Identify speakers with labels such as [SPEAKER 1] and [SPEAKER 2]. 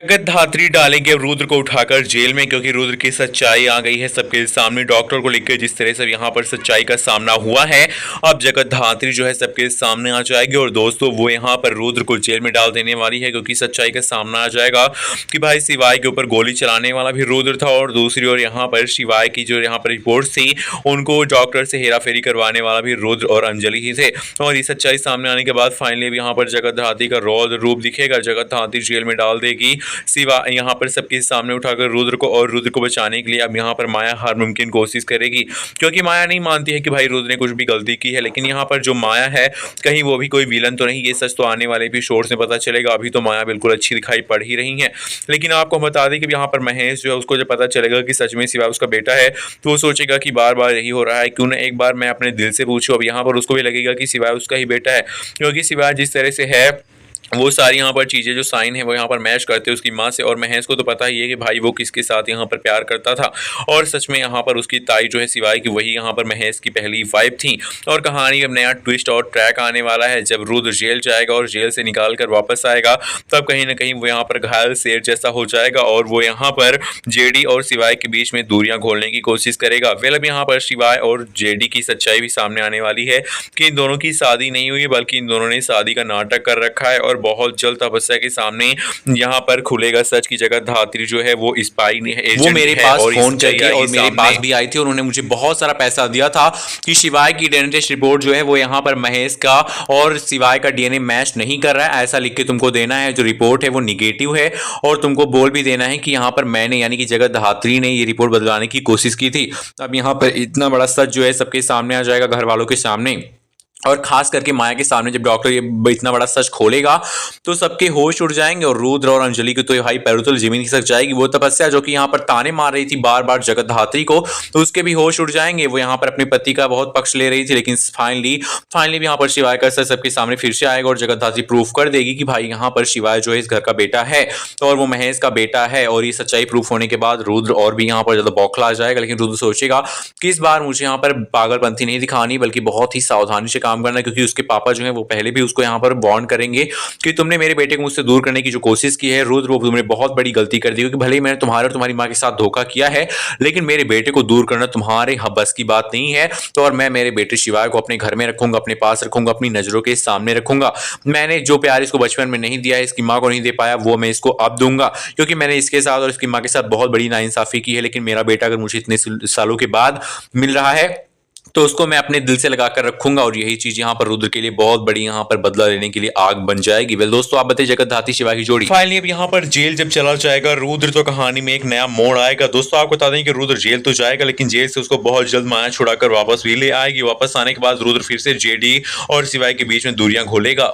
[SPEAKER 1] जगत धात्री डालेंगे रुद्र को उठाकर जेल में, क्योंकि रुद्र की सच्चाई आ गई है सबके सामने। डॉक्टर को लेकर जिस तरह से यहाँ पर सच्चाई का सामना हुआ है, अब जगत धात्री जो है सबके सामने आ जाएगी और दोस्तों वो यहाँ पर रुद्र को जेल में डाल देने वाली है, क्योंकि सच्चाई का सामना आ जाएगा कि भाई शिवाय के ऊपर गोली चलाने वाला भी रुद्र था और दूसरी ओर यहाँ पर शिवाय की जो यहाँ पर रिपोर्ट थी उनको डॉक्टर से हेराफेरी करवाने वाला भी रुद्र और अंजलि ही थे। और ये सच्चाई सामने आने के बाद फाइनली यहाँ पर जगत धात्री का रौद्र रूप दिखेगा। जगत धात्री जेल में डाल देगी शिवा यहाँ पर सबके सामने उठाकर रुद्र को, और रुद्र को बचाने के लिए अब यहाँ पर माया हर मुमकिन कोशिश करेगी, क्योंकि माया नहीं मानती है कि भाई रुद्र ने कुछ भी गलती की है। लेकिन यहाँ पर जो माया है कहीं वो भी कोई विलन तो नहीं, ये सच तो आने वाले एपिसोड्स में पता चलेगा। अभी तो माया बिल्कुल अच्छी दिखाई पड़ ही रही है। लेकिन आपको बता दें कि यहाँ पर महेश जो है उसको जब पता चलेगा कि सच में शिवा उसका बेटा है, तो वो सोचेगा कि बार बार यही हो रहा है, क्यों ना एक बार मैं अपने दिल से पूछूं। अब यहाँ पर उसको भी लगेगा कि शिवा उसका ही बेटा है, क्योंकि शिवा जिस तरह से है वो सारी यहाँ पर चीज़ें जो साइन है वो यहाँ पर मैच करते हैं उसकी माँ से। और महेश को तो पता ही है कि भाई वो किसके साथ यहाँ पर प्यार करता था, और सच में यहाँ पर उसकी ताई जो है शिवाय की वही यहाँ पर महेश की पहली वाइफ थी। और कहानी अब नया ट्विस्ट और ट्रैक आने वाला है। जब रुद्र जेल जाएगा और जेल से निकाल कर वापस आएगा, तब कहीं ना कहीं वो यहाँ पर घायल शेर जैसा हो जाएगा और वो यहाँ पर जेडी और शिवाय के बीच में दूरियां घोलने की कोशिश करेगा। वेल अब यहाँ पर शिवाय और जेडी की सच्चाई भी सामने आने वाली है कि इन दोनों की शादी नहीं हुई, बल्कि इन दोनों ने शादी का नाटक कर रखा है। और बहुत जल्द तपस्या के सामने यहाँ पर खुलेगा सच की जगत धात्री जो है वो स्पाई एजेंट
[SPEAKER 2] वो मेरे पास फोन करके और मेरे पास
[SPEAKER 1] सामने
[SPEAKER 2] भी आई थी। उन्होंने मुझे बहुत सारा पैसा दिया था कि शिवाय की डीएनए टेस्ट रिपोर्ट जो है वो यहाँ पर महेश का और शिवाय का डीएनए मैच नहीं कर रहा है, ऐसा लिख के तुमको देना है। जो रिपोर्ट है वो निगेटिव है, और तुमको बोल भी देना है कि यहाँ पर मैंने यानी कि जगत धात्री ने ये रिपोर्ट बदलाने की कोशिश की थी। अब यहाँ पर इतना बड़ा सच जो है सबके सामने आ जाएगा, घर वालों के सामने, और खास करके माया के सामने। जब डॉक्टर ये इतना बड़ा सच खोलेगा तो सबके होश उड़ जाएंगे, और रुद्र और अंजलि की तो भाई पैरों तले जमीन खिसक जाएगी। वो तपस्या जो कि यहाँ पर ताने मार रही थी बार बार जगत धात्री को, तो उसके भी होश उड़ जाएंगे। वो यहाँ पर अपने पति का बहुत पक्ष ले रही थी, लेकिन फाइनली भी यहाँ पर शिवाय का सच सबके सामने फिर से आएगा और जगत धात्री प्रूफ कर देगी कि भाई यहाँ पर शिवाय जो है इस घर का बेटा है और वो महेश का बेटा है। और ये सच्चाई प्रूफ होने के बाद रुद्र और भी यहाँ पर ज्यादा बौखला आ जाएगा। लेकिन रुद्र सोचेगा कि इस बार मुझे यहाँ पर पागलपंथी नहीं दिखानी, बल्कि बहुत ही सावधानी से काम करना, क्योंकि उसके पापा जो है वो पहले भी उसको यहाँ पर वार्न करेंगे कि तुमने मेरे बेटे को मुझसे दूर करने की जो कोशिश की है रुद्र, वो तुमने बहुत बड़ी गलती कर दी, क्योंकि भले ही मैंने तुम्हारे और तुम्हारी माँ के साथ धोखा किया है, लेकिन मेरे बेटे को दूर करना तुम्हारे बस की बात नहीं है। तो और मैं मेरे बेटे शिवाय को अपने घर में रखूंगा, अपने पास रखूंगा, अपनी नजरों के सामने रखूंगा। मैंने जो प्यार इसको बचपन में नहीं दिया, इसकी माँ को नहीं दे पाया, वो मैं इसको अब दूंगा, क्योंकि मैंने इसके साथ और इसकी माँ के साथ बहुत बड़ी नाइंसाफी की है। लेकिन मेरा बेटा अगर मुझे इतने सालों के बाद मिल रहा है तो उसको मैं अपने दिल से लगाकर रखूंगा। और यही चीज यहाँ पर रुद्र के लिए बहुत बड़ी यहाँ पर बदला लेने के लिए आग बन जाएगी। वेल दोस्तों, आप बताइए जगत धात्री शिवा की जोड़ी।
[SPEAKER 1] फाइनली अब यहाँ पर जेल जब चला जाएगा रुद्र, तो कहानी में एक नया मोड़ आएगा। दोस्तों आपको बता दें कि रुद्र जेल तो जाएगा, लेकिन जेल से उसको बहुत जल्द माया छुड़ाकर वापस भी ले आएगी। वापस आने के बाद रुद्र फिर से जेडी और शिवाय के बीच में दूरियां घोलेगा।